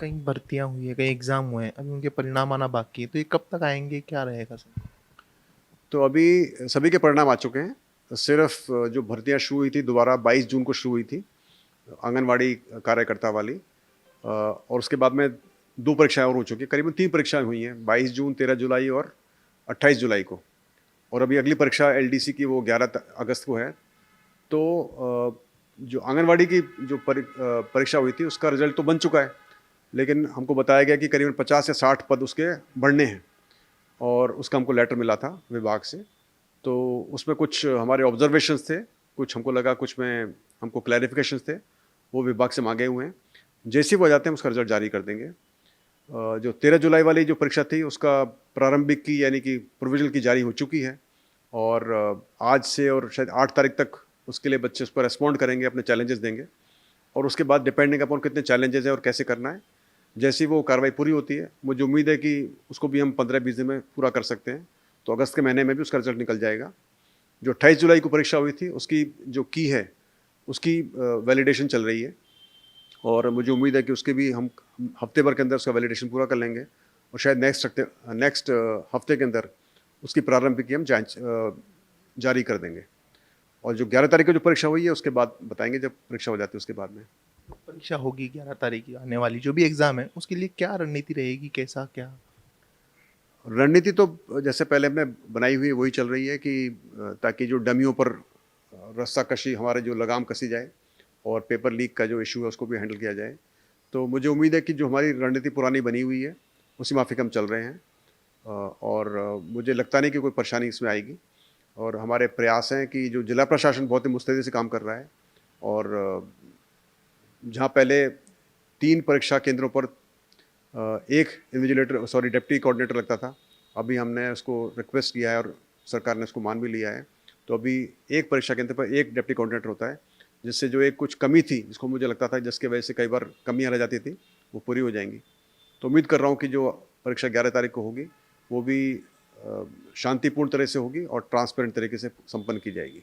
कई भर्तियाँ हुई है, कई एग्ज़ाम हुए हैं, अभी उनके परिणाम आना बाकी है, तो ये कब तक आएँगे? क्या रहेगा सर? तो अभी सभी के परिणाम आ चुके हैं। सिर्फ़ जो भर्तियाँ शुरू हुई थी दोबारा 22 जून को शुरू हुई थी, आंगनवाड़ी कार्यकर्ता वाली। और उसके बाद में 2 परीक्षाएँ और हो चुकी हैं, करीबन 3 परीक्षाएँ हुई हैं, 22 जून, 13 जुलाई और 28 जुलाई को। और अभी अगली परीक्षा एलडीसी की वो 11 अगस्त को है। तो जो आंगनवाड़ी की जो परीक्षा हुई थी उसका रिज़ल्ट तो बन चुका है, लेकिन हमको बताया गया कि करीबन 50 या 60 पद उसके बढ़ने हैं और उसका हमको लेटर मिला था विभाग से। तो उसमें कुछ हमारे ऑब्जर्वेशंस थे, कुछ हमको लगा, कुछ में हमको क्लैरिफिकेशंस थे, वो विभाग से माँगे हुए हैं। जैसे ही वो आ जाते हैं, हम उसका रिज़ल्ट जारी कर देंगे। जो 13 जुलाई वाली जो परीक्षा थी, उसका प्रारंभिक की यानी कि प्रोविज़नल की जारी हो चुकी है और आज से और शायद 8 तारीख तक उसके लिए बच्चे उस पर रिस्पॉन्ड करेंगे, अपने चैलेंजेस देंगे और उसके बाद डिपेंडिंग अपॉन कितने चैलेंजेस हैं और कैसे करना है, जैसे ही वो कार्रवाई पूरी होती है, मुझे उम्मीद है कि उसको भी हम 15-20 दिन में पूरा कर सकते हैं। तो अगस्त के महीने में भी उसका रिज़ल्ट निकल जाएगा। जो 28 जुलाई को परीक्षा हुई थी, उसकी जो की है, उसकी वैलिडेशन चल रही है और मुझे उम्मीद है कि उसके भी हम हफ्ते भर के अंदर उसका वैलिडेशन पूरा कर लेंगे और शायद नेक्स्ट हफ्ते के अंदर उसकी प्रारंभिक की हम जांच जारी कर देंगे। और जो 11 तारीख को जो परीक्षा हुई है, उसके बाद बताएँगे, जब परीक्षा हो जाती है उसके बाद में। परीक्षा होगी 11 तारीख की आने वाली जो भी एग्ज़ाम है, उसके लिए क्या रणनीति रहेगी? कैसा क्या? रणनीति तो जैसे पहले हमने बनाई हुई है वही चल रही है कि ताकि जो डमियों पर रस्साकशी, हमारे जो लगाम कसी जाए और पेपर लीक का जो इशू है उसको भी हैंडल किया जाए। तो मुझे उम्मीद है कि जो हमारी रणनीति पुरानी बनी हुई है उसी माफिक हम चल रहे हैं और मुझे लगता नहीं कि कोई परेशानी इसमें आएगी और हमारे प्रयास हैं कि जो जिला प्रशासन बहुत ही मुस्तैदी से काम कर रहा है और जहाँ पहले 3 परीक्षा केंद्रों पर एक डिप्टी कोऑर्डिनेटर लगता था, अभी हमने उसको रिक्वेस्ट किया है और सरकार ने उसको मान भी लिया है। तो अभी एक परीक्षा केंद्र पर एक डिप्टी कोऑर्डिनेटर होता है, जिससे जो एक कुछ कमी थी, जिसको मुझे लगता था जिसकी वजह से कई बार कमियाँ रह जाती थी, वो पूरी हो जाएँगी। तो उम्मीद कर रहा हूँ कि जो परीक्षा 11 तारीख को होगी, वो भी शांतिपूर्ण तरह से होगी और ट्रांसपेरेंट तरीके से संपन्न की जाएगी।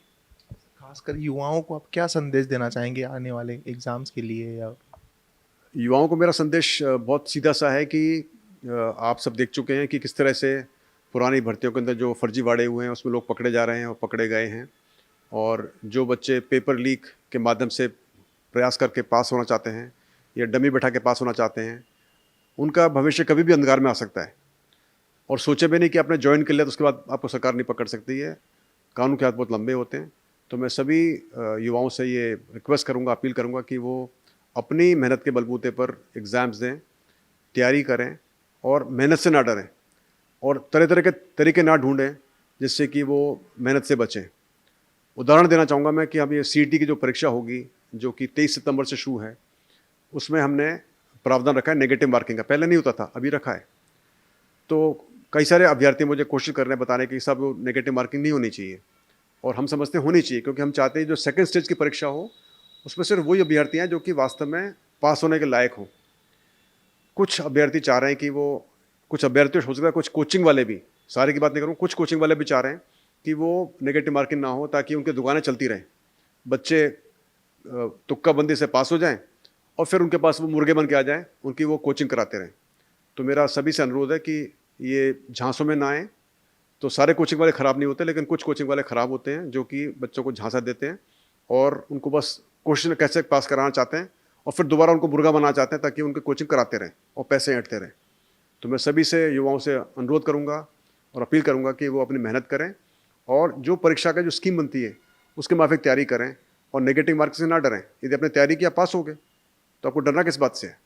खासकर युवाओं को आप क्या संदेश देना चाहेंगे आने वाले एग्ज़ाम्स के लिए या युवाओं को मेरा संदेश बहुत सीधा-सा है कि आप सब देख चुके हैं कि किस तरह से पुरानी भर्तियों के अंदर जो फर्जीवाड़े हुए हैं, उसमें लोग पकड़े जा रहे हैं और पकड़े गए हैं। और जो बच्चे पेपर लीक के माध्यम से प्रयास करके पास होना चाहते हैं या डमी बैठा के पास होना चाहते हैं, उनका भविष्य कभी भी अंधकार में आ सकता है। और सोचे भी नहीं कि आपने जॉइन कर लिया तो उसके बाद आपको सरकार नहीं पकड़ सकती है। कानून के हाथ बहुत लंबे होते हैं। तो मैं सभी युवाओं से ये रिक्वेस्ट करूँगा, अपील करूँगा कि वो अपनी मेहनत के बलबूते पर एग्ज़ाम्स दें, तैयारी करें और मेहनत से ना डरें और तरह-तरह के तरीके ना ढूँढें, जिससे कि वो मेहनत से बचें। उदाहरण देना चाहूँगा मैं कि अब ये सीईटी की जो परीक्षा होगी, जो कि 23 सितंबर से शुरू है, उसमें हमने प्रावधान रखा है नेगेटिव मार्किंग का। पहले नहीं होता था, अभी रखा है। तो कई सारे अभ्यर्थी मुझे कोशिश कर रहे हैं बताने की, साहब वो नेगेटिव मार्किंग नहीं होनी चाहिए और हम समझते हैं होनी चाहिए, क्योंकि हम चाहते हैं जो सेकंड स्टेज की परीक्षा हो, उसमें सिर्फ वही अभ्यर्थी हैं जो कि वास्तव में पास होने के लायक हों। कुछ अभ्यर्थी चाह रहे हैं कि वो कुछ अभ्यर्थी हो सकता है, कुछ कोचिंग वाले भी, सारे की बात नहीं करूँ, कुछ कोचिंग वाले भी चाह रहे हैं कि वो नेगेटिव मार्किंग ना हो, ताकि उनकी दुकानें चलती रहें। बच्चे तुक्काबंदी से पास हो जाएँ और फिर उनके पास वो मुर्गे बन के आ जाएँ, उनकी वो कोचिंग कराते रहें। तो मेरा सभी से अनुरोध है कि ये झांसों में ना आएँ। तो सारे कोचिंग वाले ख़राब नहीं होते, लेकिन कुछ कोचिंग वाले ख़राब होते हैं, जो कि बच्चों को झांसा देते हैं और उनको बस क्वेश्चन कैसे पास कराना चाहते हैं और फिर दोबारा उनको मुर्गा बनाना चाहते हैं, ताकि उनकी कोचिंग कराते रहें और पैसे ऐंठते रहें। तो मैं सभी से, युवाओं से अनुरोध करूँगा और अपील करूँगा कि वो अपनी मेहनत करें और जो परीक्षा का जो स्कीम बनती है, उसके माफ़िक तैयारी करें और नेगेटिव मार्क्स से ना डरें। यदि आपने तैयारी किया, पास हो गए, तो आपको डरना किस बात से है?